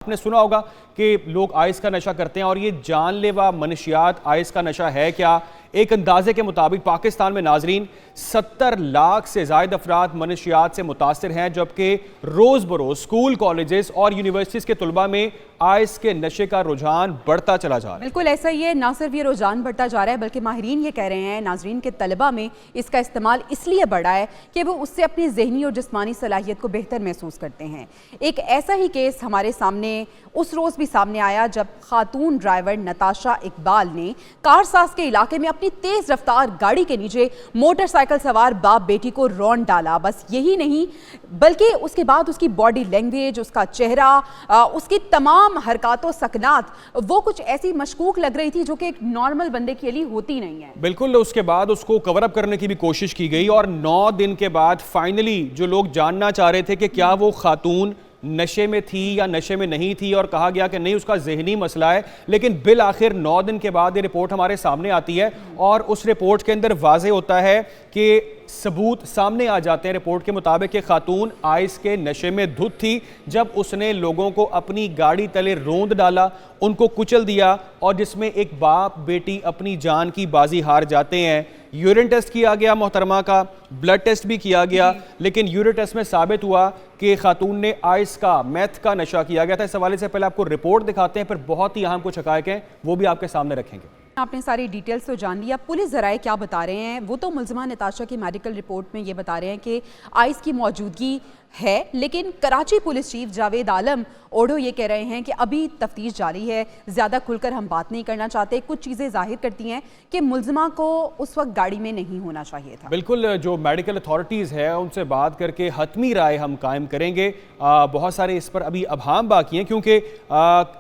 आपने सुना होगा कि लोग आइस का नशा करते हैं और ये जानलेवा मनशियात आइस का नशा है क्या। एक अंदाजे के मुताबिक पाकिस्तान में नाजरीन 70 लाख से ज्यादा अफराद मनशियात से मुतासर हैं, जबकि रोज बरोज स्कूल, कॉलेजेस और यूनिवर्सिटीज के तलबा में आइस के नशे का रुझान बढ़ता चला जा रहा है। बिल्कुल ऐसा ही है, ना सिर्फ ये रुझान बढ़ता जा रहा है बल्कि माहिरीन ये कह रहे हैं नाजरीन के तलबा में इसका इस्तेमाल इसलिए बढ़ा है कि वो उससे अपनी जहनी और जिस्मानी सलाहियत को बेहतर महसूस करते हैं। एक ऐसा ही केस हमारे सामने उस रोज़ भी सामने आया जब खातून ड्राइवर नताशा इकबाल ने कारसाज के इलाके में अपनी तेज रफ्तार गाड़ी के नीचे मोटरसाइकिल सवार बाप बेटी को रौंद डाला। बस यही नहीं बल्कि उसके बाद उसकी बॉडी लैंग्वेज, उसका चेहरा, उसकी तमाम हरकतों सकनात वो कुछ ऐसी मशकूक लग रही थी जो कि एक नॉर्मल बंदे के लिए होती नहीं है। बिल्कुल, उसके बाद उसको कवर अप करने की भी कोशिश की गई और 9 दिन के बाद फाइनली जो लोग जानना चाह रहे थे कि क्या वो खातून नशे में थी या नशे में नहीं थी, और कहा गया कि नहीं उसका जहनी मसला है, लेकिन बिल आखिर 9 दिन के बाद ये रिपोर्ट हमारे सामने आती है और उस रिपोर्ट के अंदर वाज़े होता है कि सबूत सामने आ जाते हैं। रिपोर्ट के मुताबिक कि खातून आइस के नशे में धुत थी जब उसने लोगों को अपनी गाड़ी तले रौंद डाला, उनको कुचल दिया और जिसमें एक बाप बेटी अपनी जान की बाजी हार जाते हैं। यूरिन टेस्ट किया गया मोहतरमा का, ब्लड टेस्ट भी किया गया, लेकिन यूरिन टेस्ट में साबित हुआ कि खातून ने आइस का, मैथ का नशा किया गया था। इस हवाले से पहले आपको रिपोर्ट दिखाते हैं, फिर बहुत ही अहम कुछ हकायक हैं वो भी आपके सामने रखेंगे। आपने सारी डिटेल्स तो जान लिया, पुलिस ज़राए क्या बता रहे हैं। वो तो मुल्ज़िमा नताशा की मेडिकल रिपोर्ट में ये बता रहे हैं कि आइस की मौजूदगी है, लेकिन कराची पुलिस चीफ जावेद आलम ओढ़ो ये कह रहे हैं कि अभी तफ्तीश जारी है, ज़्यादा खुलकर हम बात नहीं करना चाहते। कुछ चीज़ें जाहिर करती हैं कि मुल्ज़िमा को उस वक्त गाड़ी में नहीं होना चाहिए था। बिल्कुल, जो मेडिकल अथॉरिटीज़ है उनसे बात करके हतमी राय हम कायम करेंगे। बहुत सारे इस पर अभी अभाम बाकी हैं क्योंकि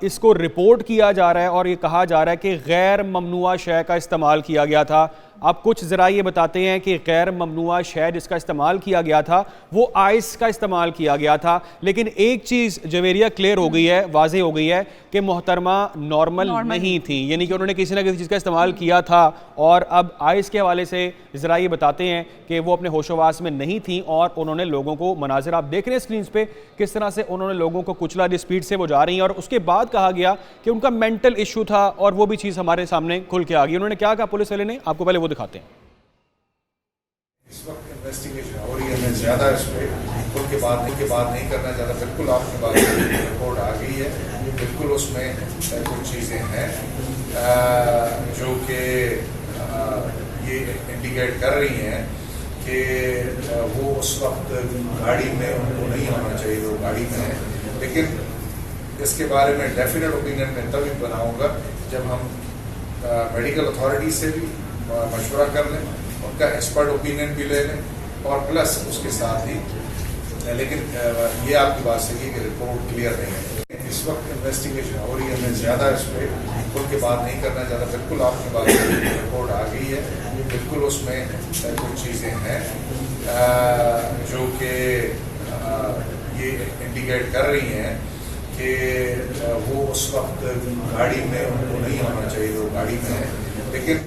इसको रिपोर्ट किया जा रहा है और ये कहा जा रहा है कि गैर ममनुआ शय का इस्तेमाल किया गया था। अब कुछ ज़रा ये बताते हैं कि गैर ममनुआ शय जिसका इस्तेमाल किया गया था वो आइस का इस्तेमाल किया गया था, लेकिन एक चीज़ जवेरिया क्लियर हो गई है, वाज़े हो गई है कि मोहतरमा नॉर्मल नहीं थी, यानी कि उन्होंने किसी ना किसी चीज़ का इस्तेमाल किया था। और अब आइस के हवाले से ज़रा ये बताते हैं कि वो अपने होशोवास में नहीं थी और उन्होंने लोगों को, मनाजिर आप देख रहे हैं स्क्रीन पे किस तरह से उन्होंने लोगों को कुचला, जिस स्पीड से वो जा रही हैं। और उसके बाद कहा गया कि उनका मेंटल इशू था और वो भी चीज़ हमारे सामने खुल के आ गई। उन्होंने क्या कहा पुलिस वाले ने, आपको पहले वो दिखाते हैं। इस वक्त इन्वेस्टिगेशन हो रही है, मैं ज़्यादा इस पर खुल के बात नहीं करना चाहता। बिल्कुल आपके पास रिपोर्ट आ गई है, बिल्कुल उसमें कुछ चीज़ें हैं जो कि ये इंडिकेट कर रही हैं कि वो उस वक्त गाड़ी में उनको नहीं होना चाहिए, वो गाड़ी में है। लेकिन इसके बारे में डेफिनेट ओपिनियन मैं तभी बनाऊंगा जब हम मेडिकल अथॉरिटी से भी मशवरा कर लें, उनका एक्सपर्ट ओपिनियन भी ले लें और प्लस उसके साथ ही, लेकिन ये आपकी बात सही है कि रिपोर्ट क्लियर नहीं है। इस वक्त इन्वेस्टिगेशन हो रही है, मैं ज़्यादा इस पर खुल के बात नहीं करना चाहता। बिल्कुल आपके पास रिपोर्ट आ गई है, बिल्कुल उसमें कुछ चीज़ें हैं जो कि ये इंडिकेट कर रही हैं कि वो उस वक्त गाड़ी में उनको नहीं होना चाहिए, वो गाड़ी में है। लेकिन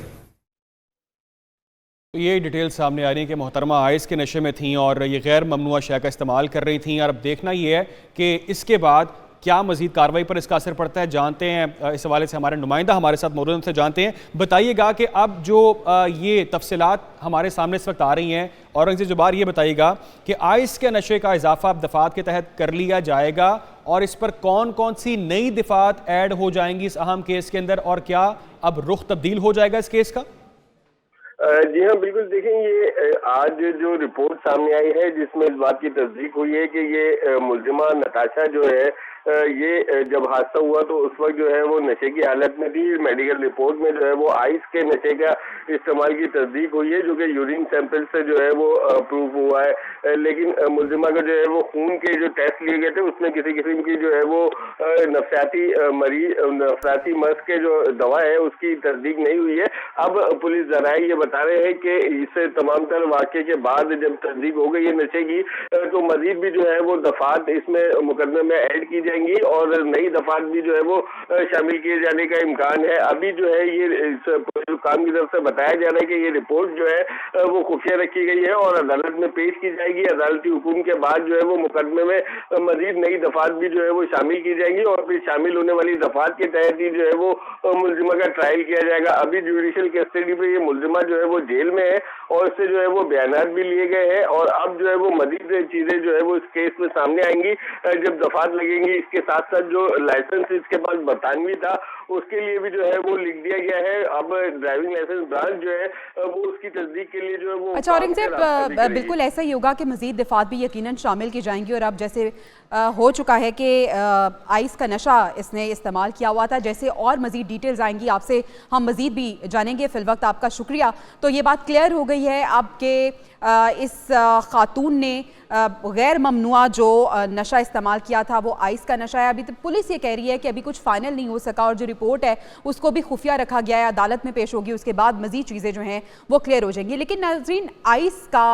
ये डिटेल सामने आ रही है कि मोहतरमा आइस के नशे में थीं और ये गैर ममनुआ शय का इस्तेमाल कर रही थीं। और अब देखना ये है कि इसके बाद क्या मजीद कार्रवाई पर इसका असर पड़ता है। जानते हैं, इस हवाले से हमारे नुमाइंदा हमारे साथ मौजूद, उनसे जानते हैं। बताइएगा कि अब जो ये तफसीलात हमारे सामने इस वक्त आ रही हैं, औरंगज़ेब जुबार ये बताइएगा कि आइस के नशे का इजाफा अब दफात के तहत कर लिया जाएगा और इस पर कौन कौन सी नई दफात ऐड हो जाएंगी इस अहम केस के अंदर, और क्या अब रुख तब्दील हो जाएगा इस केस का। जी हाँ, बिल्कुल। देखें, ये आज जो रिपोर्ट सामने आई है जिसमें इस बात की तस्दीक हुई है कि ये मुल्जिमा नताशा जो है ये जब हादसा हुआ तो उस वक्त जो है वो नशे की हालत में थी। मेडिकल रिपोर्ट में जो है वो आइस के नशे का इस्तेमाल की तस्दीक हुई है जो कि यूरिन सैंपल से जो है वो प्रूफ हुआ है। लेकिन मुल्जिमा का जो है वो खून के जो टेस्ट लिए गए थे उसमें किसी किस्म की जो है वो नफसियाती मर्ज के जो दवा है उसकी तस्दीक नहीं हुई है। अब पुलिस ज़राए ये बता रहे हैं कि इस तमाम तर वाक़े के बाद जब तस्दीक हो गई है नशे की तो मजीद भी जो है वो दफात इसमें मुकदमे में ऐड की जाएंगी और नई दफात भी जो है वो शामिल किए जाने का इम्कान है। अभी जो है ये काम की तरफ से बताया जा रहा है कि ये रिपोर्ट जो है वो खुफिया रखी गई है और अदालत में पेश की जाएगी। अदालती हुकुम के बाद जो है वो मुकदमे में मजीद नई दफात भी जो है वो शामिल की जाएंगी और फिर शामिल होने वाली दफात के तहत ही जो है वो मुलजिमा का ट्रायल किया जाएगा। अभी जुडिशियल कस्टडी पे ये मुलजिमा जो है वो जेल में है और इससे जो है वो बयानात भी लिए गए हैं और अब जो है वो मजीद चीजें जो है वो इस केस में सामने आएंगी जब दफात लगेंगी। इसके साथ साथ जो लाइसेंस इसके पास बरतानवी था उसके लिए भी जो है वो लिख दिया गया है। अब ड्राइविंग लाइसेंस ब्रांच जो है वो उसकी तस्दीक के लिए जो है वो अच्छा औरंगजेब, बिल्कुल ऐसा ही होगा कि मजीद दफात भी यकीनन शामिल की जाएंगी और अब जैसे हो चुका है कि आइस का नशा इसने इस्तेमाल किया हुआ था, जैसे और मजीद डिटेल्स आएंगी आपसे हम मजीद भी जानेंगे। फिलवक्त आपका शुक्रिया। तो ये बात क्लियर हो गई है अब के इस खातून ने गैर ममनुआ जो नशा इस्तेमाल किया था वो आइस का नशा है। अभी तो पुलिस ये कह रही है कि अभी कुछ फाइनल नहीं हो सका और जो रिपोर्ट है उसको भी खुफिया रखा गया है, अदालत में पेश होगी, उसके बाद मजीद चीज़ें जो हैं वो क्लियर हो जाएंगी। लेकिन नाज़रीन, आइस का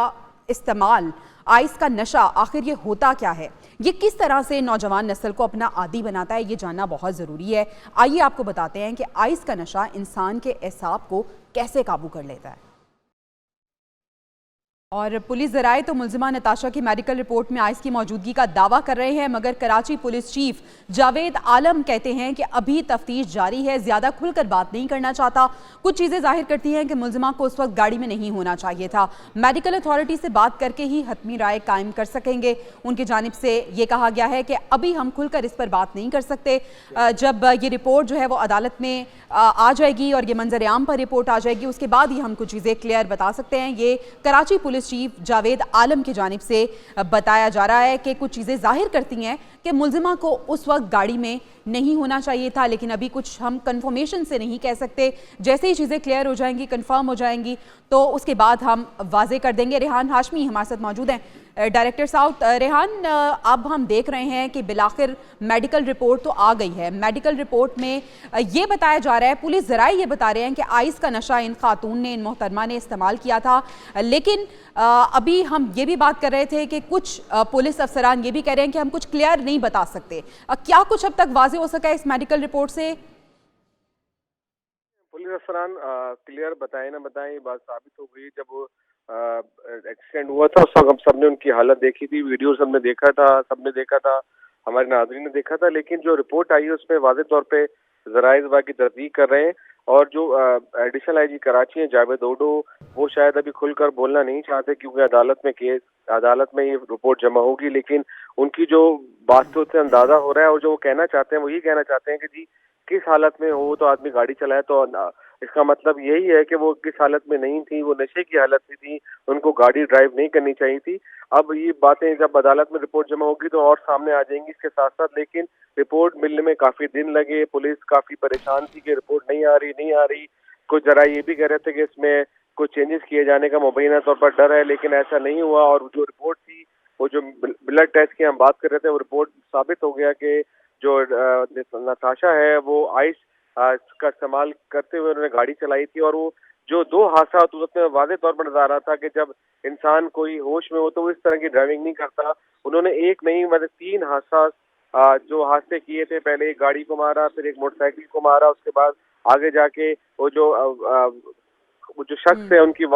इस्तेमाल, आइस का नशा आखिर ये होता क्या है, ये किस तरह से नौजवान नस्ल को अपना आदी बनाता है, ये जानना बहुत ज़रूरी है। आइए आपको बताते हैं कि आइस का नशा इंसान के एसाब को कैसे काबू कर लेता है। और पुलिस ज़राए तो मुलजिमा नताशा की मेडिकल रिपोर्ट में आइस की मौजूदगी का दावा कर रहे हैं, मगर कराची पुलिस चीफ जावेद आलम कहते हैं कि अभी तफ्तीश जारी है, ज़्यादा खुलकर बात नहीं करना चाहता। कुछ चीज़ें जाहिर करती हैं कि मुलजिमा को उस वक्त गाड़ी में नहीं होना चाहिए था। मेडिकल अथॉरिटी से बात करके ही हतमी राय कायम कर सकेंगे। उनकी जानिब से ये कहा गया है कि अभी हम खुलकर इस पर बात नहीं कर सकते। जब ये रिपोर्ट जो है वो अदालत में आ जाएगी और ये मंजर आम पर रिपोर्ट आ जाएगी, उसके बाद ही हम कुछ चीज़ें क्लियर बता सकते हैं। ये कराची पुलिस चीफ जावेद आलम की जानिब से बताया जा रहा है कि कुछ चीज़ें जाहिर करती हैं कि मुलजिमा को उस वक्त गाड़ी में नहीं होना चाहिए था, लेकिन अभी कुछ हम कंफर्मेशन से नहीं कह सकते। जैसे ही चीज़ें क्लियर हो जाएंगी, कंफर्म हो जाएंगी, तो उसके बाद हम वाजे कर देंगे। रेहान हाशमी हमारे साथ मौजूद हैं, डायरेक्टर साउथ। रेहान, अब हम देख रहे हैं कि बिलाखिर मेडिकल रिपोर्ट तो आ गई है। मेडिकल रिपोर्ट में ये बताया जा रहा है, पुलिस ज़राए ये बता रहे हैं कि आइस का नशा इन खातून ने, इन मोहतरमा ने इस्तेमाल किया था। लेकिन अभी हम ये भी बात कर रहे थे कि कुछ पुलिस अफसरान ये भी कह रहे हैं कि हम कुछ क्लियर नहीं बता सकते। क्या कुछ अब तक वाज़ेह हो सका इस मेडिकल रिपोर्ट से? पुलिस अफसरान क्लियर बताएं ना बताएं, ये बात साबित हो गई। जब एक्सीडेंट हुआ था उस वक्त हम सबने उनकी हालत देखी थी, वीडियो सबने देखा था, हमारे नाज़रीन ने देखा था। लेकिन जो रिपोर्ट आई है उसमें वाज़ेह तौर पे ज़राए की तस्दीक कर रहे हैं और जो एडिशनल आईजी कराची हैं जावेद ओडो, वो शायद अभी खुलकर बोलना नहीं चाहते क्योंकि अदालत में ये रिपोर्ट जमा होगी। लेकिन उनकी जो बातों से अंदाजा हो रहा है और जो वो कहना चाहते हैं वो ये कहना चाहते हैं कि जी किस हालत में हो तो आदमी गाड़ी चलाए, तो इसका मतलब यही है कि वो किस हालत में नहीं थी, वो नशे की हालत में थी, उनको गाड़ी ड्राइव नहीं करनी चाहिए थी। अब ये बातें जब अदालत में रिपोर्ट जमा होगी तो और सामने आ जाएंगी इसके साथ साथ। लेकिन रिपोर्ट मिलने में काफी दिन लगे, पुलिस काफी परेशान थी कि रिपोर्ट नहीं आ रही। कुछ जरा ये भी कह रहे थे कि इसमें कुछ चेंजेस किए जाने का मुबैना तौर पर डर है, लेकिन ऐसा नहीं हुआ। और जो रिपोर्ट थी, वो जो ब्लड टेस्ट की हम बात कर रहे थे, वो रिपोर्ट साबित हो गया कि जो नताशा है वो आइस का इस्तेमाल करते हुए उन्होंने गाड़ी चलाई थी। और वो जो दो हादसा तो उसमें वाज़ेह तौर पर नजर आ रहा था कि जब इंसान कोई होश में हो तो वो इस तरह की ड्राइविंग नहीं करता। उन्होंने एक नहीं मतलब 3 हादसा जो हादसे किए थे, पहले एक गाड़ी को मारा, फिर एक मोटरसाइकिल को मारा, उसके बाद आगे जाके वो जो शख्स है उनकी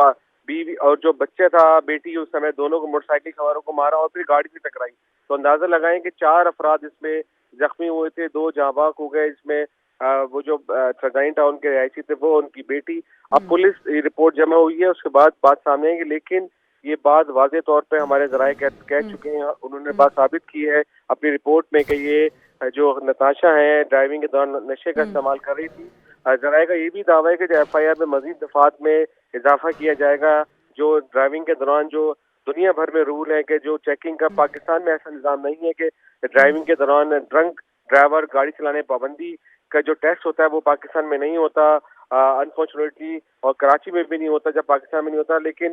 बीवी और जो बच्चा था, बेटी, उस समय दोनों को मोटरसाइकिल सवारों को मारा और फिर गाड़ी से टकराई। तो अंदाजा लगाएं कि 4 अफराद इसमें जख्मी हुए थे, 2 जाँ बाक हो गए। इसमें वो जो सगाइन टाउन के रहायशी थे वो, उनकी बेटी। अब पुलिस रिपोर्ट जमा हुई है, उसके बाद बात सामने आएगी। लेकिन ये बात वाज़ेह तौर पे हमारे ज़राए कह चुके हैं, उन्होंने बात साबित की है अपनी रिपोर्ट में कि ये जो नताशा है ड्राइविंग के दौरान नशे का इस्तेमाल कर रही थी। ज़राए का ये भी दावा है कि FIR में मजीद दफात में इजाफा किया जाएगा। जो ड्राइविंग के दौरान जो दुनिया भर में रूल है कि जो चेकिंग का, पाकिस्तान में ऐसा निज़ाम नहीं है कि ड्राइविंग के दौरान ड्रंक ड्राइवर गाड़ी चलाने पाबंदी का जो टेस्ट होता है वो पाकिस्तान में नहीं होता, अनफॉर्चुनेटली, और कराची में भी नहीं होता जब पाकिस्तान में नहीं होता। लेकिन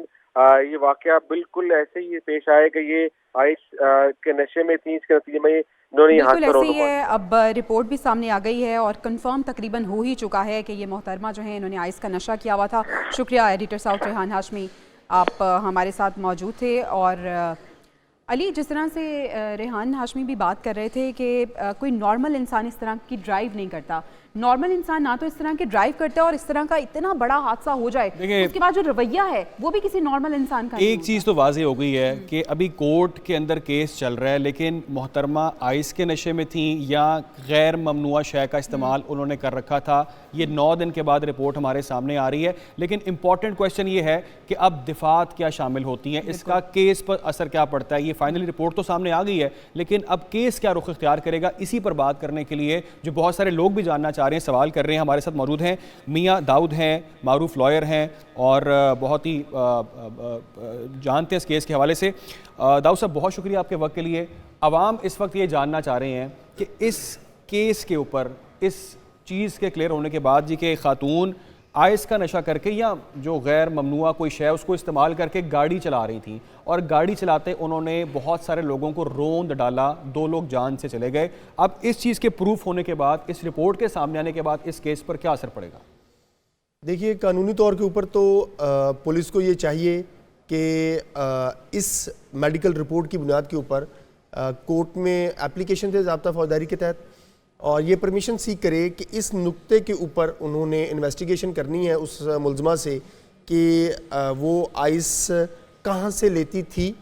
ये वाकया बिल्कुल ऐसे ही पेश आए कि ये आइस के नशे में थी, इसके नतीजे में बिल्कुल ऐसे ही है। अब रिपोर्ट भी सामने आ गई है और कंफर्म तकरीबन हो ही चुका है कि ये मोहतरमा जो है इन्होंने आइस का नशा किया हुआ था। शुक्रिया एडिटर साउथ रेहान हाशमी, आप हमारे साथ मौजूद थे। और अली, जिस तरह से रेहान हाशमी भी बात कर रहे थे कि कोई नॉर्मल इंसान इस तरह की ड्राइव नहीं करता, नॉर्मल इंसान ना तो इस तरह के ड्राइव करता है और इस तरह का इतना बड़ा हादसा हो जाए उसके बाद जो रवैया है वो भी किसी नॉर्मल इंसान का एक चीज़ तो वाज़ेह हो गई है कि अभी कोर्ट के अंदर केस चल रहा है, लेकिन मोहतरमा आइस के नशे में थी या गैर ममनुआ शय का इस्तेमाल उन्होंने कर रखा था। ये 9 दिन के बाद रिपोर्ट हमारे सामने आ रही है, लेकिन इंपॉर्टेंट क्वेश्चन ये है कि अब दिफात क्या शामिल होती हैं, इसका केस पर असर क्या पड़ता है। ये फाइनली रिपोर्ट तो सामने आ गई है, लेकिन अब केस क्या रुख इख्तियार करेगा, इसी पर बात करने के लिए जो बहुत सारे लोग भी जानना चाह रहे हैं, सवाल कर रहे हैं, हमारे साथ मौजूद हैं मियाँ दाऊद हैं, मारूफ लॉयर हैं और बहुत ही जानते हैं इस केस के हवाले से। दाऊद साहब, बहुत शुक्रिया आपके वक्त के लिए। अवाम इस वक्त ये जानना चाह रहे हैं कि इस केस के ऊपर इस चीज़ के क्लियर होने के बाद जी के खातून आइस का नशा करके या जो गैर ममनुआ कोई शय उसको इस्तेमाल करके गाड़ी चला रही थी और गाड़ी चलाते उन्होंने बहुत सारे लोगों को रोंद डाला, 2 लोग जान से चले गए। अब इस चीज़ के प्रूफ होने के बाद, इस रिपोर्ट के सामने आने के बाद इस केस पर क्या असर पड़ेगा? देखिए, कानूनी तौर के ऊपर तो पुलिस को ये चाहिए कि इस मेडिकल रिपोर्ट की बुनियाद के ऊपर कोर्ट में एप्लीकेशन दे ज़ाब्ता फौजदारी के तहत और ये परमिशन सीख करे कि इस नुक्ते के ऊपर उन्होंने इन्वेस्टिगेशन करनी है उस मुलज़मा से कि वो आइस कहाँ से लेती थी,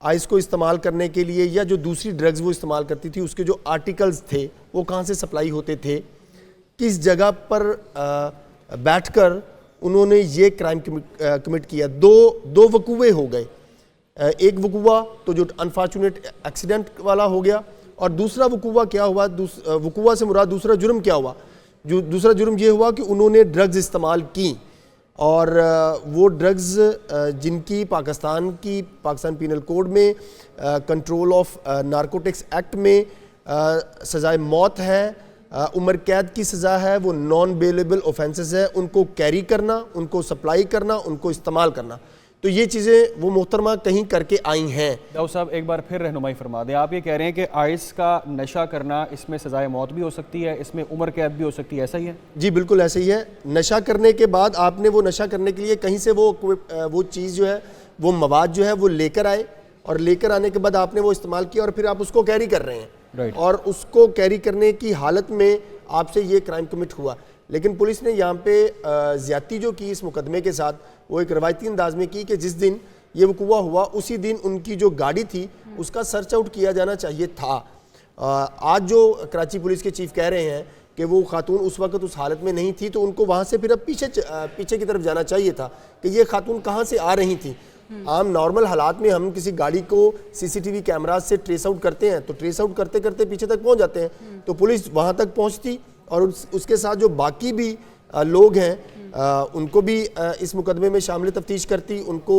आइस को इस्तेमाल करने के लिए, या जो दूसरी ड्रग्स वो इस्तेमाल करती थी उसके जो आर्टिकल्स थे वो कहाँ से सप्लाई होते थे, किस जगह पर बैठकर उन्होंने ये क्राइम कमिट किया। दो वकूए हो गए, एक वकूआ तो जो अनफॉर्चुनेट एक्सीडेंट वाला हो गया और दूसरा वकूआ क्या हुआ, वकूआ से मुराद दूसरा जुर्म क्या हुआ, जो दूसरा जुर्म ये हुआ कि उन्होंने ड्रग्स इस्तेमाल की और वो ड्रग्स जिनकी पाकिस्तान पीनल कोड में कंट्रोल ऑफ नारकोटिक्स एक्ट में सज़ाए मौत है, उम्र कैद की सज़ा है, वो नॉन बेलेबल ऑफेंसेस है, उनको कैरी करना, उनको सप्लाई करना, उनको इस्तेमाल करना। तो ये चीज़ें वो मोहतरमा कहीं करके आई हैं। दाऊद साहब, एक बार फिर रहनुमाई फरमा दें। आप ये कह रहे हैं कि आइस का नशा करना, इसमें सज़ाए मौत भी हो सकती है, इसमें उम्र कैद भी हो सकती है, ऐसा ही है? जी बिल्कुल ऐसा ही है। नशा करने के बाद आपने वो नशा करने के लिए कहीं से वो चीज़ जो है, वो मवाद जो है वो लेकर आए और लेकर आने के बाद आपने वो इस्तेमाल किया और फिर आप उसको कैरी कर रहे हैं और उसको कैरी करने की हालत में आपसे ये क्राइम कमिट हुआ। लेकिन पुलिस ने यहाँ पे ज़्यादती जो की इस मुकदमे के साथ, वो एक रवायती अंदाज में की कि जिस दिन ये वकूआ हुआ उसी दिन उनकी जो गाड़ी थी उसका सर्च आउट किया जाना चाहिए था। आज जो कराची पुलिस के चीफ कह रहे हैं कि वो खातून उस वक्त उस हालत में नहीं थी, तो उनको वहाँ से फिर अब पीछे की तरफ जाना चाहिए था कि ये खातून कहाँ से आ रही थी। आम नॉर्मल हालात में हम किसी गाड़ी को CCTV कैमराज से ट्रेस आउट करते हैं, तो ट्रेस आउट करते करते पीछे तक पहुँच जाते हैं, तो पुलिस वहाँ तक पहुँचती और उसके साथ जो बाकी भी लोग हैं उनको भी इस मुकदमे में शामिल तफ्तीश करती, उनको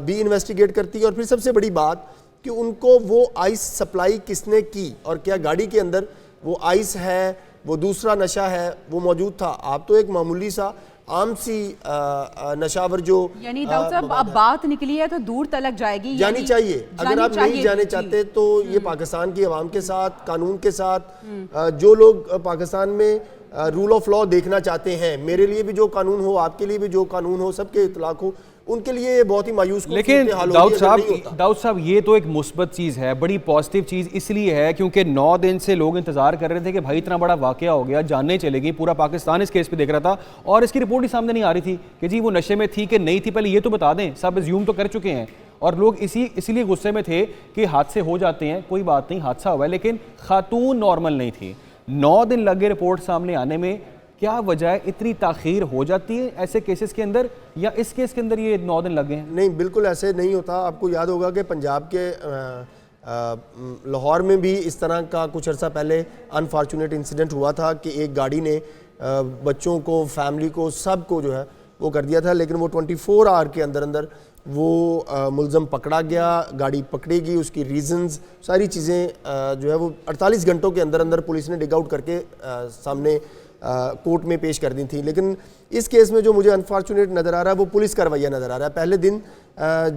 भी इन्वेस्टिगेट करती। और फिर सबसे बड़ी बात कि उनको वो आइस सप्लाई किसने की और क्या गाड़ी के अंदर वो आइस है, वो दूसरा नशा है, वो मौजूद था। आप तो एक मामूली सा आम सी नशावर जो, यानी दाऊद साहब अब बात निकली है तो दूर तलक जाएगी, जानी चाहिए। अगर आप नहीं जाने चाहते तो ये पाकिस्तान की आवाम के साथ, कानून के साथ, जो लोग पाकिस्तान में रूल ऑफ लॉ देखना चाहते हैं, मेरे लिए भी जो कानून हो, आपके लिए भी जो कानून हो, सबके इतलाक हो, उनके लिए बहुत ही मायूस। लेकिन दाऊद साहब ये तो एक मुस्बत चीज़ है, बड़ी पॉजिटिव चीज़ इसलिए है क्योंकि 9 दिन से लोग इंतजार कर रहे थे कि भाई इतना बड़ा वाकया हो गया, जानने चलेगी, पूरा पाकिस्तान इस केस पे देख रहा था और इसकी रिपोर्ट ही सामने नहीं आ रही थी कि जी वो नशे में थी कि नहीं थी, पहले ये तो बता दें। सब अज्यूम तो कर चुके हैं और लोग इसीलिए गुस्से में थे कि हादसे हो जाते हैं, कोई बात नहीं, हादसा हुआ है, लेकिन खातून नॉर्मल नहीं थी। 9 दिन लगे रिपोर्ट सामने आने में, क्या वजह है इतनी ताख़ीर हो जाती है ऐसे केसेस के अंदर, या इस केस के अंदर ये 9 दिन लगे हैं? नहीं, बिल्कुल ऐसे नहीं होता। आपको याद होगा कि पंजाब के लाहौर में भी इस तरह का कुछ अर्सा पहले अनफॉर्चुनेट इंसिडेंट हुआ था कि एक गाड़ी ने बच्चों को, फैमिली को, सब को जो है वो कर दिया था, लेकिन वो 24 आवर के अंदर अंदर वो मुलज़म पकड़ा गया, गाड़ी पकड़ेगी, उसकी रीज़न्स, सारी चीज़ें जो है वो 48 घंटों के अंदर अंदर पुलिस ने डिग आउट करके सामने कोर्ट में पेश कर दी थी। लेकिन इस केस में जो मुझे अनफॉर्चुनेट नज़र आ रहा है वो पुलिस का रवैया नज़र आ रहा है। पहले दिन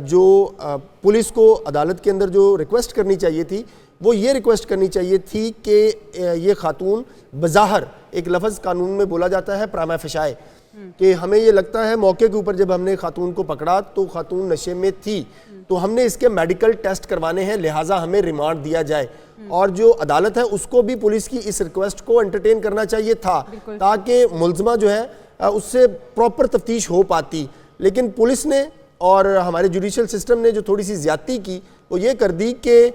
जो पुलिस को अदालत के अंदर जो रिक्वेस्ट करनी चाहिए थी, वो ये रिक्वेस्ट करनी चाहिए थी कि ये खातून बज़ाहर, एक लफ्ज़ कानून में बोला जाता है प्रामा फ़िशाए, कि हमें ये लगता है मौके के ऊपर जब हमने खातून को पकड़ा तो खातून नशे में थी, तो हमने इसके मेडिकल टेस्ट करवाने हैं, लिहाजा हमें रिमांड दिया जाए। और जो अदालत है उसको भी पुलिस की इस रिक्वेस्ट को एंटरटेन करना चाहिए था, ताकि मुलजमा जो है उससे प्रॉपर तफ्तीश हो पाती। लेकिन पुलिस ने और हमारे जुडिशल सिस्टम ने जो थोड़ी सी ज्यादती की वो ये कर दी कि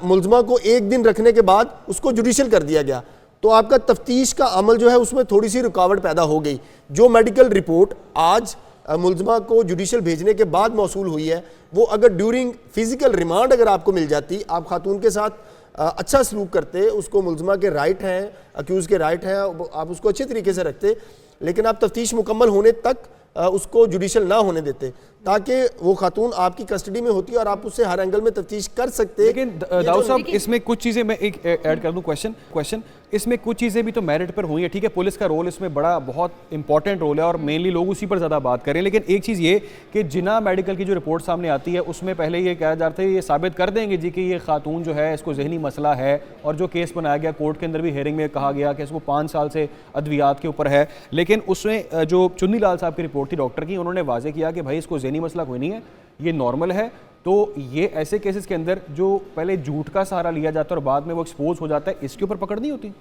मुलजमा को एक दिन रखने के बाद उसको जुडिशल कर दिया गया, तो आपका तफ्तीश का अमल जो है उसमें थोड़ी सी रुकावट पैदा हो गई। जो मेडिकल रिपोर्ट आज मुलजमा को जुडिशल भेजने के बाद मौसूल हुई है, वो अगर ड्यूरिंग फिजिकल रिमांड अगर आपको मिल जाती, आप खातून के साथ अच्छा सलूक करते, उसको मुलजमा के राइट हैं, अक्यूज़ के राइट हैं, आप उसको अच्छे तरीके से रखते, लेकिन आप तफ्तीश मुकम्मल होने तक उसको जुडिशल ना होने देते, ताकि वो खातून आपकी कस्टडी में होती और आप उससे हर एंगल में तफ्तीश कर सकते। लेकिन दाऊद साहब, इसमें कुछ चीज़ें मैं एक ऐड कर दूं क्वेश्चन इसमें कुछ चीज़ें भी तो मेरिट पर हुई है, ठीक है, पुलिस का रोल इसमें बड़ा बहुत इंपॉर्टेंट रोल है और मेनली लोग उसी पर ज़्यादा बात करें। लेकिन एक चीज़ ये कि जिना मेडिकल की जो रिपोर्ट सामने आती है उसमें पहले ये कहा जाता है, ये साबित कर देंगे जी कि ये खातून जो है इसको जहनी मसला है, और जो केस बनाया गया कोर्ट के अंदर भी हेयरिंग में कहा गया कि इसको 5 साल से अद्वियात के ऊपर है। लेकिन उसमें जो चुन्नी लाल साहब की रिपोर्ट थी डॉक्टर की, उन्होंने वाजे किया कि भाई इसको जहनी मसला कोई नहीं है, ये नॉर्मल है। तो ये ऐसे केसेस के अंदर जो पहले झूठ का सहारा लिया जाता है और बाद में वो एक्सपोज हो जाता है, इसके ऊपर पकड़ नहीं होती?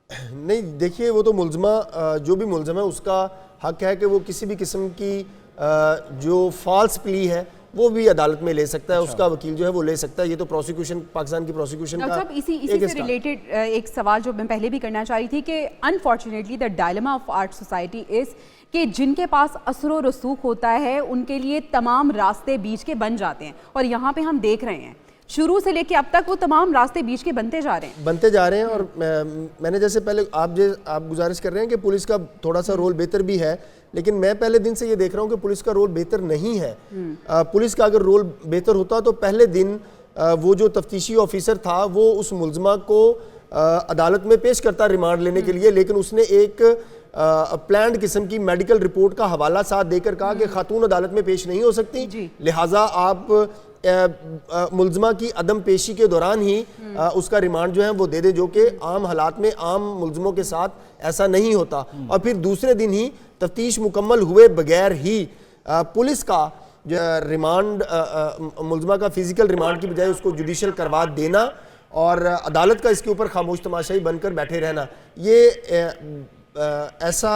नहीं, देखिए, वो तो मुलजमा जो भी मुलजम है उसका हक है कि वो किसी भी किस्म की जो फॉल्स प्ली है वो भी अदालत में ले सकता है। उसका वकील जो है वो ले सकता है। ये तो प्रोसिक्यूशन, पाकिस्तान की प्रोसिक्यूशन का इसी से रिलेटेड एक सवाल जो मैं पहले भी करना चाह रही थी कि unfortunately the dilemma of art society is कि जिनके पास असर व रसूख होता है उनके लिए तमाम रास्ते बीच के बन जाते हैं, और यहाँ पे हम देख रहे हैं शुरू से लेके अब तक वो तमाम रास्ते बीच के बनते जा रहे हैं। और मैंने जैसे पहले आप गुजारिश कर रहे हैं कि पुलिस का थोड़ा सा रोल बेहतर भी है, लेकिन मैं पहले दिन से ये देख रहा हूँ कि पुलिस का रोल बेहतर नहीं है। पुलिस का अगर रोल बेहतर होता तो पहले दिन वो जो तफ्तीशी ऑफिसर था वो उस मुलजमा को अदालत में पेश करता रिमांड लेने के लिए, लेकिन उसने एक प्लान्ड किस्म की मेडिकल रिपोर्ट का हवाला साथ देकर कहा कि खातून अदालत में पेश नहीं हो सकती, लिहाजा आप मुलजमा की अदम पेशी के दौरान ही उसका रिमांड जो है वो दे दे, जो कि आम हालात में आम मुलजमों के साथ ऐसा नहीं होता। और फिर दूसरे दिन ही तफ्तीश मुकम्मल हुए बगैर ही पुलिस का रिमांड, मुलजमा का फिजिकल रिमांड की बजाय उसको जुडिशल करवा देना और अदालत का इसके ऊपर खामोश तमाशाई बनकर बैठे रहना, ये ऐसा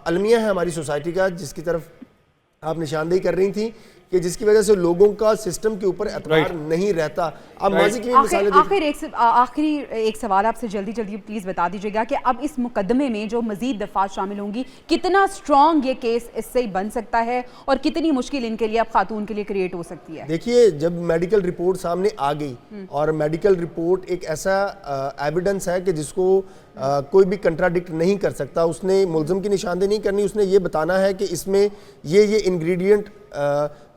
अलमिया है हमारी सोसाइटी का जिसकी तरफ आप निशानदेही कर रही थी कि जिसकी वजह से लोगों का सिस्टम के ऊपर एतबार नहीं रहता। अब माजी की आखिरी एक सवाल आपसे जल्दी प्लीज बता दीजिएगा कि अब इस मुकदमे में जो मजीद दफात शामिल होंगी, कितना स्ट्रॉन्ग ये केस इससे बन सकता है और कितनी मुश्किल इनके लिए अब खातून के लिए क्रिएट हो सकती है? देखिए, जब मेडिकल रिपोर्ट सामने आ गई और मेडिकल रिपोर्ट एक ऐसा एविडेंस है कि जिसको कोई भी कंट्राडिक्ट नहीं कर सकता, उसने मुलजम की निशानदेही नहीं करनी, उसने ये बताना है कि इसमें ये इंग्रेडिएंट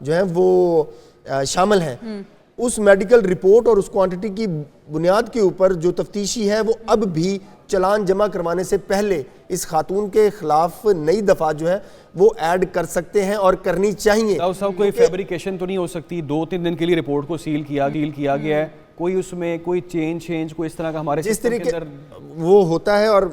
जो है वो शामिल हैं। उस मेडिकल रिपोर्ट और उस क्वांटिटी की बुनियाद के ऊपर जो तफ्तीशी है वो अब भी चलान जमा करवाने से पहले इस खातून के खिलाफ नई दफा जो है वो ऐड कर सकते हैं और करनी चाहिए। साहब, कोई फैब्रिकेशन तो नहीं हो सकती? 2-3 दिन के लिए रिपोर्ट को सील किया गया है, कोई उसमें कोई चेंज कोई इस तरह का हमारे जिस तरीके वो होता है, और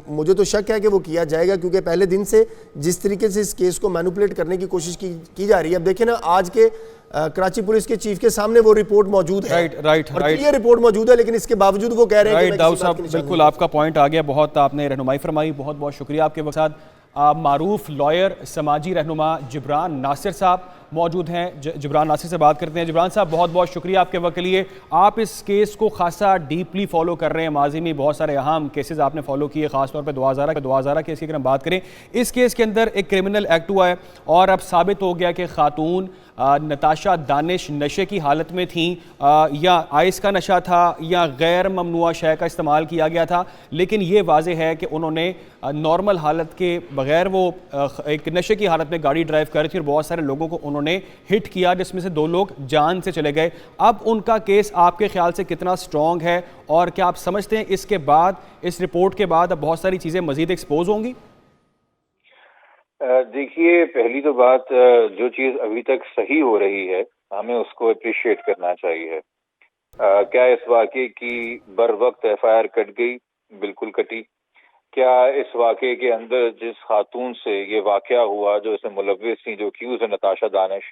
मुझे तो शक है कि वो किया जाएगा, क्योंकि पहले दिन से जिस तरीके से इस केस को मैनिपुलेट करने की कोशिश की जा रही है। अब देखिए ना, आज के कराची पुलिस के चीफ के सामने वो रिपोर्ट मौजूद है, राइट, ये रिपोर्ट मौजूद है, लेकिन इसके बावजूद वो कह रहे हैं। दाऊद साहब, बिल्कुल आपका पॉइंट आ गया, बहुत आपने रहनुमाई फरमाई, बहुत बहुत शुक्रिया आपके साथ। मारूफ लॉयर समाजी रहनुमा जिब्रान नासिर साहब मौजूद हैं। जिब्रान नासिर से बात करते हैं। जिब्रान साहब, बहुत बहुत शुक्रिया आपके वक्त के लिए। आप इस केस को खासा डीपली फॉलो कर रहे हैं, माजी में बहुत सारे अहम केसेस आपने फॉलो किए, खासतौर पे दुआज़ारा केस की अगर हम बात करें, इस केस के अंदर एक क्रिमिनल एक्ट हुआ है और अब साबित हो गया कि खातून नताशा दानिश नशे की हालत में थी, या आइस का नशा था या गैर ममनुआ शय का इस्तेमाल किया गया था, लेकिन ये वाज़ेह है कि उन्होंने नॉर्मल हालत के बगैर वो एक नशे की हालत में गाड़ी ड्राइव कर रही थी और बहुत सारे लोगों को उन्होंने हिट किया, जिसमें से 2 लोग जान से चले गए। अब उनका केस आपके ख्याल से कितना स्ट्रॉन्ग है, और क्या आप समझते हैं इसके बाद, इस रिपोर्ट के बाद अब बहुत सारी चीज़ें मजीद एक्सपोज होंगी? देखिए, पहली तो बात, जो चीज अभी तक सही हो रही है हमें उसको अप्रिशिएट करना चाहिए। क्या इस वाकये की बर वक्त FIR कट गई? बिल्कुल कटी। क्या इस वाकये के अंदर जिस खातून से ये वाकया हुआ, जो इसमें मुलव्विस थी, जो एक्यूज है नताशा दानिश,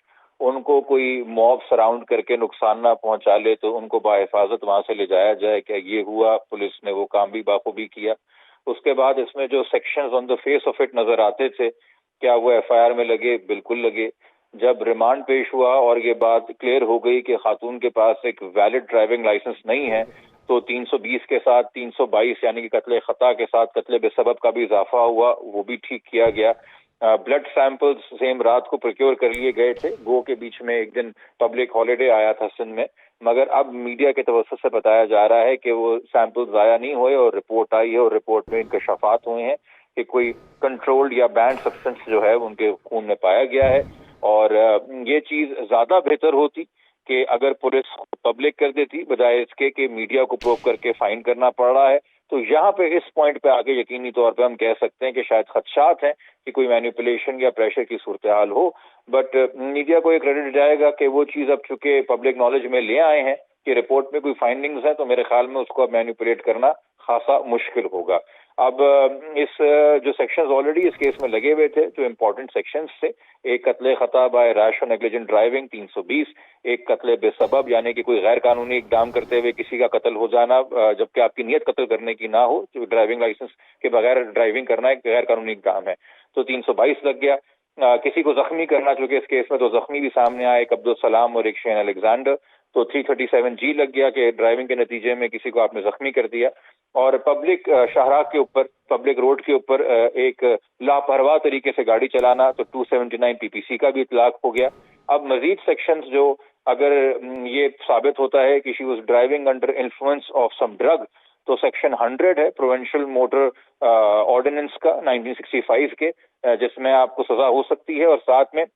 उनको कोई मॉब सराउंड करके नुकसान ना पहुंचा ले तो उनको बाहिफाजत वहां से ले जाया जाए? क्या ये हुआ? पुलिस ने वो काम भी बाखूबी किया। उसके बाद इसमें जो sections on the face of it नजर आते थे, क्या वो एफआईआर में लगे? बिल्कुल लगे। जब रिमांड पेश हुआ और ये बात क्लियर हो गई कि खातून के पास एक वैलिड ड्राइविंग लाइसेंस नहीं है, तो 320 के साथ 322 यानी कि कत्ले खता के साथ कत्ले बेसबब का भी इजाफा हुआ, वो भी ठीक किया गया। ब्लड सैंपल्स सेम रात को प्रोक्योर कर लिए गए थे। गो के बीच में एक दिन पब्लिक हॉलिडे आया था सिंध में, मगर अब मीडिया के तवज्जुह से बताया जा रहा है कि वो सैंपल्स ज़ाया नहीं हुए और रिपोर्ट आई है और रिपोर्ट में इंकशाफात हुए हैं कि कोई कंट्रोल्ड या बैंड सब्सटेंस जो है उनके खून में पाया गया है। और ये चीज़ ज़्यादा बेहतर होती कि अगर पुलिस पब्लिक कर देती, बजाय इसके कि मीडिया को प्रोब करके फाइन करना पड़ रहा है। तो यहाँ पे इस पॉइंट पे आगे यकीनी तौर पे हम कह सकते हैं कि शायद खदशात हैं कि कोई मैनिपुलेशन या प्रेशर की सूरत हाल हो, बट मीडिया को ये क्रेडिट जाएगा कि वो चीज़ अब चूंकि पब्लिक नॉलेज में ले आए हैं कि रिपोर्ट में कोई फाइंडिंग्स है, तो मेरे ख्याल में उसको अब मैनिपुलेट करना खासा मुश्किल होगा। अब इस जो सेक्शंस ऑलरेडी इस केस में लगे हुए थे, जो इम्पोर्टेंट सेक्शंस थे, एक कत्ले खता बाय रैश और नेग्लिजेंट ड्राइविंग 320, एक कत्ले बेसबब यानी कि कोई गैर कानूनी इकदाम करते हुए किसी का कत्ल हो जाना जबकि आपकी नीयत कत्ल करने की ना हो, जो ड्राइविंग लाइसेंस के बगैर ड्राइविंग करना एक गैर कानूनी इकदाम है, तो 322 लग गया। किसी को जख्मी करना, चूंकि इस केस में तो जख्मी भी सामने आए, एक अब्दुल सलाम और एक शेन अलेक्जेंडर, तो 337G लग गया कि ड्राइविंग के नतीजे में किसी को आपने जख्मी कर दिया। और पब्लिक शाहराह के ऊपर, पब्लिक रोड के ऊपर एक लापरवाह तरीके से गाड़ी चलाना, तो 279 PPC का भी इतलाक हो गया। अब मजीद सेक्शंस जो अगर ये साबित होता है कि she was driving under influence of some drug, तो सेक्शन 100 है प्रोविंशियल मोटर ऑर्डिनेंस का 1965 के, जिसमें आपको सजा हो सकती है। और साथ में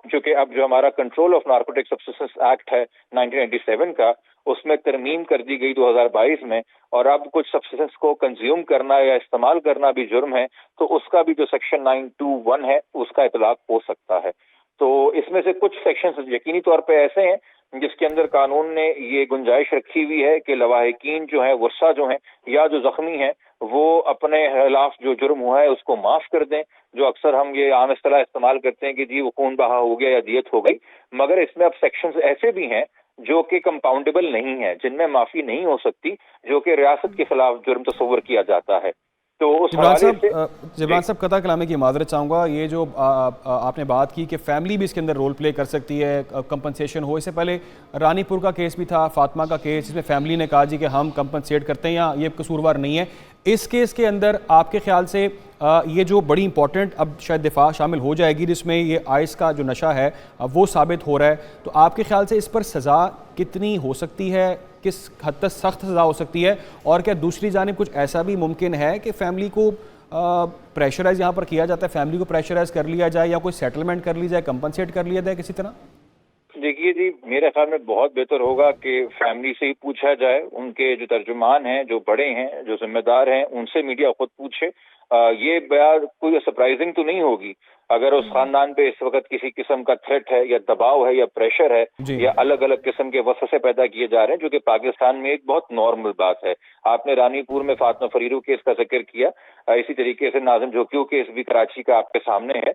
चूंकि अब जो हमारा control of narcotic substances act है 1997 का, उसमें तरमीम कर दी गई 2022 में, और अब कुछ सब्सटेंस को कंज्यूम करना या इस्तेमाल करना भी जुर्म है, तो उसका भी जो सेक्शन 921 है उसका इतलाक हो सकता है। तो इसमें से कुछ सेक्शंस यकीनी तौर पे ऐसे हैं जिसके अंदर कानून ने ये गुंजाइश रखी हुई है कि लवाहिकीन जो है, वर्षा जो है या जो जख्मी है, वो अपने खिलाफ जो जुर्म हुआ है उसको माफ कर दें। जो अक्सर हम ये आम इस्तेलाह इस्तेमाल करते हैं कि जी वो खून बहा हो गया या दियत हो गई, मगर इसमें अब सेक्शंस ऐसे भी हैं जो कि कंपाउंडेबल नहीं है, जिनमें माफी नहीं हो सकती, जो कि रियासत के खिलाफ जुर्म तस्वर किया जाता है। तो उस जिब्रान साहब कता कलामे की माजरत चाहूँगा, ये जो आपने बात की कि फैमिली भी इसके अंदर रोल प्ले कर सकती है, कंपनसेशन हो, इससे पहले रानीपुर का केस भी था, फातिमा का केस, जिसमें फैमिली ने कहा जी कि हम कंपनसेट करते हैं या ये कसूरवार नहीं है। इस केस के अंदर आपके ख्याल से ये जो बड़ी इंपॉर्टेंट अब शायद दिफा शामिल हो जाएगी जिसमें ये आइस का जो नशा है वो साबित हो रहा है, तो आपके ख्याल से इस पर सज़ा कितनी हो सकती है, किस हद तक सख्त सज़ा हो सकती है, और क्या दूसरी जानिब कुछ ऐसा भी मुमकिन है कि फैमिली को प्रेशराइज यहाँ पर किया जाता है, फैमिली को प्रेशराइज कर लिया जाए या कोई सेटलमेंट कर ली जाए, कंपनसेट कर लिया जाए किसी तरह? देखिए जी, मेरे ख्याल में बहुत बेहतर होगा कि फैमिली से ही पूछा जाए, उनके जो तर्जुमान हैं, जो बड़े हैं, जो जिम्मेदार हैं, उनसे मीडिया खुद पूछे। ये बयान कोई सरप्राइजिंग तो नहीं होगी अगर उस खानदान पे इस वक्त किसी किस्म का थ्रेट है या दबाव है या प्रेशर है या अलग अलग किस्म के वसवसे पैदा किए जा रहे हैं, जो कि पाकिस्तान में एक बहुत नॉर्मल बात है। आपने रानीपुर में फातिमा फरीरू केस का जिक्र किया, इसी तरीके से नाज़िम जोकियो केस भी कराची का आपके सामने है।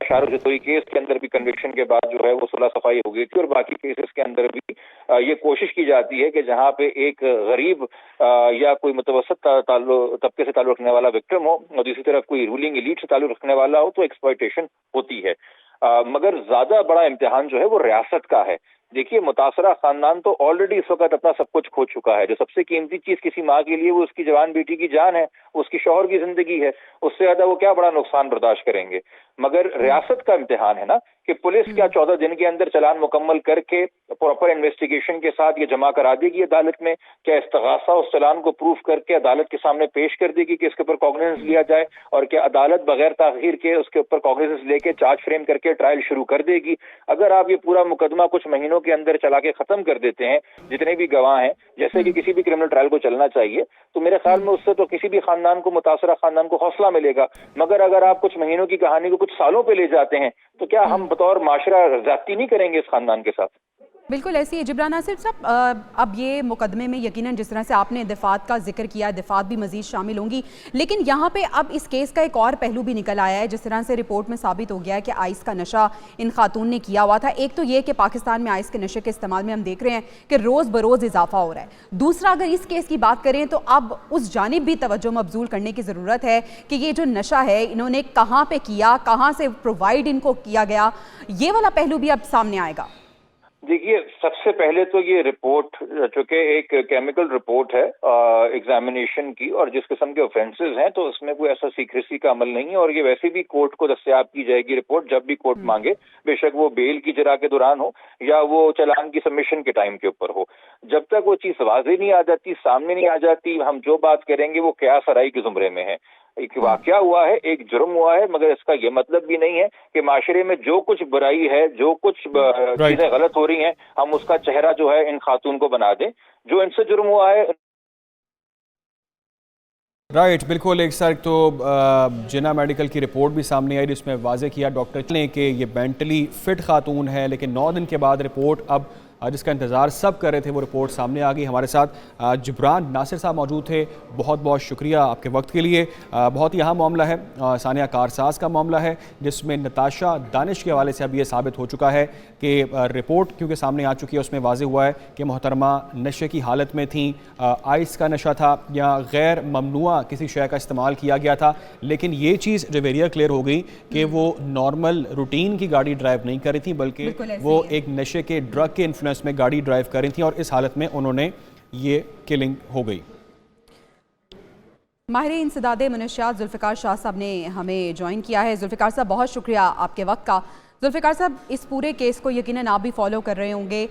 शाहरुख जतोई केस के अंदर भी कन्विक्शन के बाद जो है वो सुलह सफाई हो गई थी, और बाकी केसेस के अंदर भी ये कोशिश की जाती है कि जहाँ पे एक गरीब या कोई मुतवसत तबके से ताल्लुक रखने वाला विक्टिम हो और दूसरी तरफ कोई रूलिंग एलीट से ताल्लुक रखने वाला हो, तो एक्सप्लॉयटेशन होती है। मगर ज्यादा बड़ा इम्तिहान जो है वो रियासत का है। देखिए, मुतासरा खानदान तो ऑलरेडी इस वक्त अपना सब कुछ खो चुका है। जो सबसे कीमती चीज किसी माँ के लिए वो उसकी जवान बेटी की जान है, उसकी शौहर की जिंदगी है, उससे ज्यादा वो क्या बड़ा नुकसान बर्दाश्त करेंगे। मगर रियासत का इम्तिहान है ना कि पुलिस क्या 14 दिन के अंदर चलान मुकम्मल करके प्रॉपर इन्वेस्टिगेशन के साथ ये जमा करा देगी अदालत में, क्या इस्तगासा उस चलान को प्रूफ करके अदालत के सामने पेश कर देगी कि इसके ऊपर कॉग्निजेंस लिया जाए, और क्या अदालत बगैर ताखीर के उसके ऊपर कॉग्निजेंस लेके चार्ज फ्रेम करके ट्रायल शुरू कर देगी। अगर आप ये पूरा मुकदमा कुछ महीनों के अंदर चला के खत्म कर देते हैं, जितने भी गवाह हैं, जैसे कि किसी भी क्रिमिनल ट्रायल को चलना चाहिए, तो मेरे ख्याल में उससे तो किसी भी खानदान को, मुतासरा खानदान को हौसला मिलेगा। मगर अगर आप कुछ महीनों की कहानी को कुछ सालों पे ले जाते हैं, तो क्या हम बतौर माशरा ज्यादती नहीं करेंगे इस खानदान के साथ? बिल्कुल ऐसी है जिब्रान नासिर साहब। अब ये मुकदमे में यकीनन जिस तरह से आपने दफात का जिक्र किया, दफात भी मजीद शामिल होंगी, लेकिन यहाँ पे अब इस केस का एक और पहलू भी निकल आया है। जिस तरह से रिपोर्ट में साबित हो गया है कि आइस का नशा इन खातून ने किया हुआ था। एक तो ये कि पाकिस्तान में आइस के नशे के इस्तेमाल में हम देख रहे हैं कि रोज़ बरोज़ इजाफा हो रहा है। दूसरा, अगर इस केस की बात करें तो अब उस जानिब भी तवज्जो मबजूल करने की ज़रूरत है कि ये जो नशा है इन्होंने कहाँ पर किया, कहाँ से प्रोवाइड इनको किया गया, ये वाला पहलू भी अब सामने आएगा। देखिए, सबसे पहले तो ये रिपोर्ट चूंकि एक केमिकल रिपोर्ट है एग्जामिनेशन की, और जिस किस्म के ऑफेंसेस हैं तो उसमें कोई ऐसा सीक्रेसी का अमल नहीं है, और ये वैसे भी कोर्ट को दस्तयाब की जाएगी रिपोर्ट जब भी कोर्ट मांगे, बेशक वो बेल की जरा के दौरान हो या वो चालान की सबमिशन के टाइम के ऊपर हो। जब तक वो चीज वाज़ेह नहीं आ जाती, सामने नहीं आ जाती, हम जो बात करेंगे वो क़यास आराई के जुमरे में है। एक वाकया हुआ है, एक जुर्म हुआ है, मगर इसका ये मतलब भी नहीं है कि माशरे में जो कुछ बुराई है, जो कुछ चीजें गलत हो रही हैं, हम उसका चेहरा जो है इन खातून को बना दें। जो इनसे जुर्म हुआ है राइट, बिल्कुल। एक सर तो जिना मेडिकल की रिपोर्ट भी सामने आई जिसमें वाजे किया डॉक्टर ने कि ये मेंटली फिट खातून है, लेकिन 9 दिन के बाद रिपोर्ट अब जिसका इंतज़ार सब कर रहे थे वो रिपोर्ट सामने आ गई। हमारे साथ जिब्रान नासिर साहब मौजूद थे, बहुत बहुत शुक्रिया आपके वक्त के लिए। बहुत ही अहम मामला है, सानिया कारसाज का मामला है, जिसमें नताशा दानिश के हवाले से अब ये साबित हो चुका है कि रिपोर्ट क्योंकि सामने आ चुकी है, उसमें वाज़ेह हुआ है कि मोहतरमा नशे की हालत में थी, आइस का नशा था या गैर ममनुआ किसी शय का इस्तेमाल किया गया था। लेकिन ये चीज़ जब वेरिया क्लियर हो गई कि वो नॉर्मल रूटीन की गाड़ी ड्राइव नहीं कर रही थी, बल्कि वो एक नशे के ड्रग के इन्फ्लुएंस में गाड़ी ड्राइव कर रही थी, और इस हालत में उन्होंने ये किलिंग हो गई। माहिर इंसदाद मनशियात जुल्फ़िकार शाह साहब ने हमें ज्वाइन किया है। जुल्फ़िकार साहब, बहुत शुक्रिया आपके वक्त का। जुल्फ़िकार साहब, इस पूरे केस को यकीनन आप भी फॉलो कर रहे होंगे।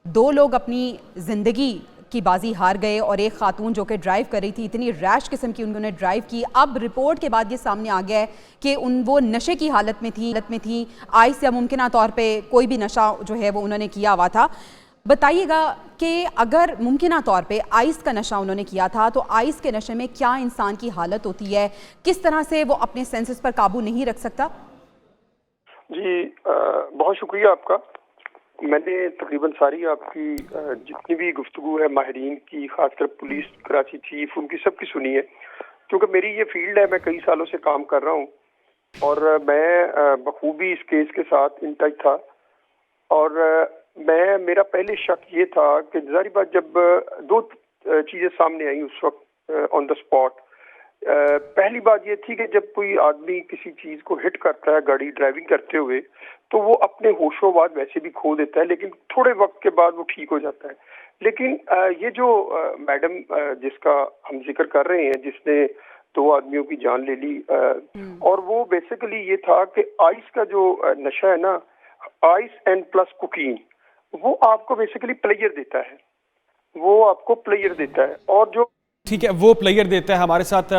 2 लोग अपनी ज़िंदगी की बाजी हार गए और एक खातून जो कि ड्राइव कर रही थी, इतनी रैश किस्म की उन्होंने ड्राइव की। अब रिपोर्ट के बाद ये सामने आ गया है कि वो नशे की हालत में थी, आइस या मुमकिन तौर पे कोई भी नशा जो है वो उन्होंने किया हुआ था। बताइएगा कि अगर मुमकिन तौर पे आइस का नशा उन्होंने किया था तो आइस के नशे में क्या इंसान की हालत होती है, किस तरह से वो अपने सेंसेस पर काबू नहीं रख सकता? जी बहुत शुक्रिया आपका। मैंने तकरीबन सारी आपकी जितनी भी गुफ्तगू है माहिरीन की, खासकर पुलिस, कराची चीफ, उनकी सबकी सुनी है, क्योंकि मेरी ये फील्ड है, मैं कई सालों से काम कर रहा हूँ और मैं बखूबी इस केस के साथ इन टच था। और मेरा पहले शक ये था कि जारी बात, जब 2 चीज़ें सामने आई उस वक्त ऑन द स्पॉट। पहली बात ये थी कि जब कोई आदमी किसी चीज़ को हिट करता है गाड़ी ड्राइविंग करते हुए, तो वो अपने होशोबाद वैसे भी खो देता है, लेकिन थोड़े वक्त के बाद वो ठीक हो जाता है। लेकिन ये जो मैडम जिसका हम जिक्र कर रहे हैं, जिसने 2 आदमियों की जान ले ली, और वो बेसिकली ये था कि आइस का जो नशा है ना, आइस एंड प्लस कोकीन, वो आपको बेसिकली प्लेयर देता है, वो आपको प्लेयर देता है। और जो ठीक है, वो प्लेयर देता है। हमारे साथ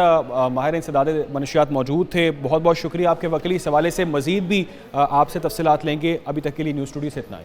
माहिर इंसदाद मनशियात मौजूद थे, बहुत बहुत शुक्रिया आपके वकीली। इस हवाले से मज़ीद भी आपसे तफसीलात लेंगे। अभी तक के लिए न्यूज़ स्टूडियो से इतना ही।